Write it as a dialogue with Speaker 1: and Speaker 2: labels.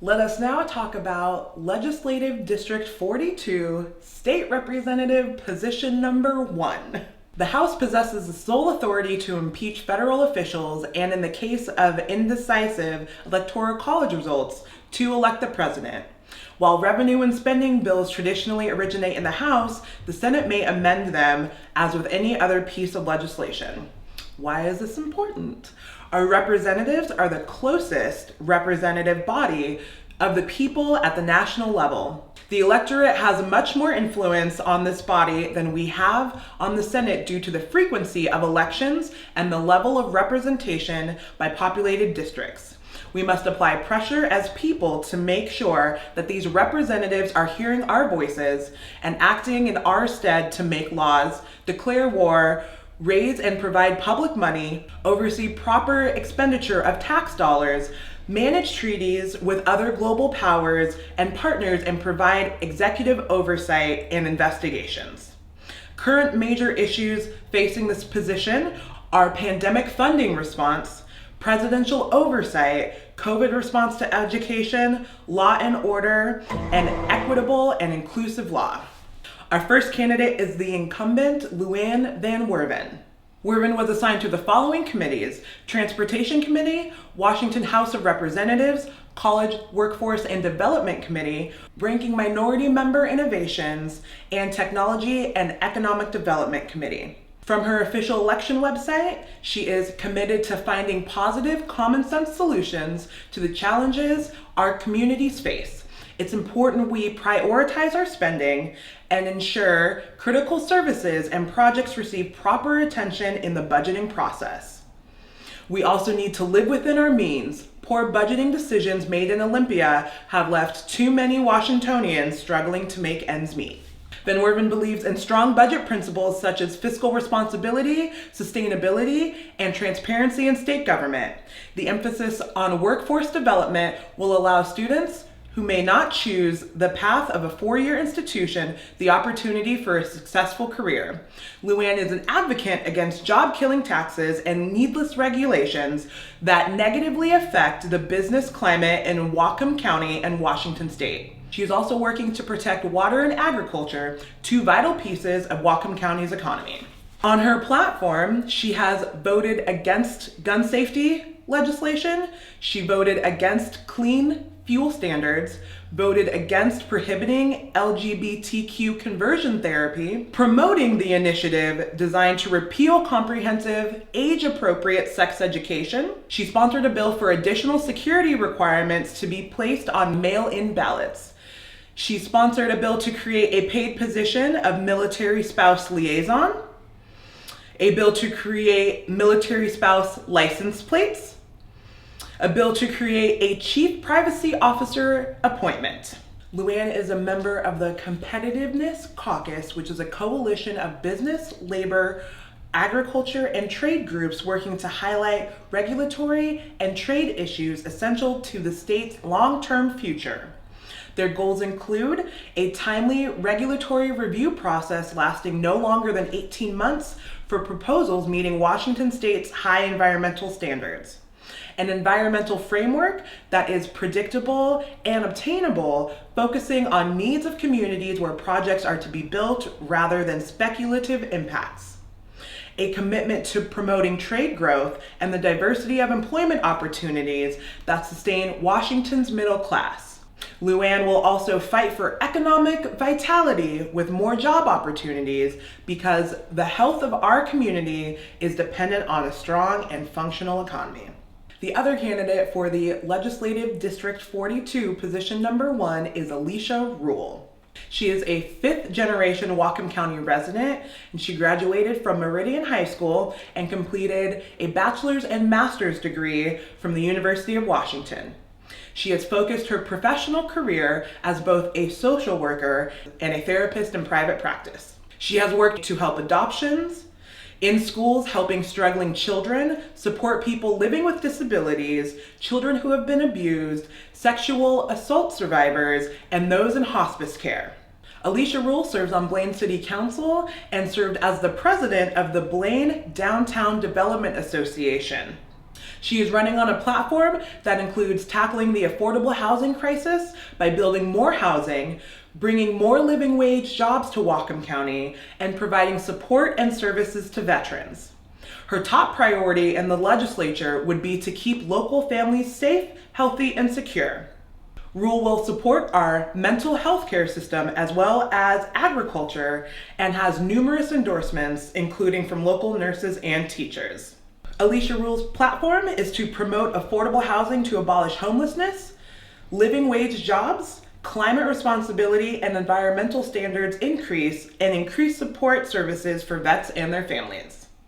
Speaker 1: Let us now talk about Legislative District 42, State Representative Position Number 1. The House possesses the sole authority to impeach federal officials and, in the case of indecisive electoral college results, to elect the president. While revenue and spending bills traditionally originate in the House, the Senate may amend them as with any other piece of legislation. Why is this important? Our representatives are the closest representative body of the people at the national level. The electorate has much more influence on this body than we have on the Senate due to the frequency of elections and the level of representation by populated districts. We must apply pressure as people to make sure that these representatives are hearing our voices and acting in our stead to make laws, declare war, raise and provide public money, oversee proper expenditure of tax dollars, manage treaties with other global powers and partners, and provide executive oversight and investigations. Current major issues facing this position are pandemic funding response, presidential oversight, COVID response to education, law and order, and equitable and inclusive law. Our first candidate is the incumbent Luann Van Werven. Werven was assigned to the following committees: Transportation Committee, Washington House of Representatives, College, Workforce, and Development Committee, Ranking Minority Member Innovations, and Technology and Economic Development Committee. From her official election website, she is committed to finding positive, common-sense solutions to the challenges our communities face. It's important we prioritize our spending and ensure critical services and projects receive proper attention in the budgeting process. We also need to live within our means. Poor budgeting decisions made in Olympia have left too many Washingtonians struggling to make ends meet. Van Werven believes in strong budget principles such as fiscal responsibility, sustainability, and transparency in state government. The emphasis on workforce development will allow students who may not choose the path of a four-year institution the opportunity for a successful career. Luann is an advocate against job-killing taxes and needless regulations that negatively affect the business climate in Whatcom County and Washington State. She is also working to protect water and agriculture, two vital pieces of Whatcom County's economy. On her platform, she has voted against gun safety legislation. She voted against clean fuel standards, voted against prohibiting LGBTQ conversion therapy, promoting the initiative designed to repeal comprehensive, age-appropriate sex education. She sponsored a bill for additional security requirements to be placed on mail-in ballots. She sponsored a bill to create a paid position of military spouse liaison, a bill to create military spouse license plates, a bill to create a chief privacy officer appointment. Luann is a member of the Competitiveness Caucus, which is a coalition of business, labor, agriculture, and trade groups working to highlight regulatory and trade issues essential to the state's long-term future. Their goals include a timely regulatory review process lasting no longer than 18 months for proposals meeting Washington State's high environmental standards, an environmental framework that is predictable and obtainable, focusing on needs of communities where projects are to be built rather than speculative impacts, a commitment to promoting trade growth and the diversity of employment opportunities that sustain Washington's middle class. Luann will also fight for economic vitality with more job opportunities because the health of our community is dependent on a strong and functional economy. The other candidate for the Legislative District 42 position number 1 is Alicia Rule. She is a fifth-generation Whatcom County resident, and she graduated from Meridian High School and completed a bachelor's and master's degree from the University of Washington. She has focused her professional career as both a social worker and a therapist in private practice. She has worked to help adoptions, in schools helping struggling children, support people living with disabilities, children who have been abused, sexual assault survivors, and those in hospice care. Alicia Rule serves on Blaine City Council and served as the president of the Blaine Downtown Development Association. She is running on a platform that includes tackling the affordable housing crisis by building more housing, bringing more living wage jobs to Whatcom County, and providing support and services to veterans. Her top priority in the legislature would be to keep local families safe, healthy, and secure. Rule will support our mental health care system as well as agriculture and has numerous endorsements, including from local nurses and teachers. Alicia Rule's platform is to promote affordable housing to abolish homelessness, living wage jobs, climate responsibility and environmental standards increase, and increase support services for vets and their families.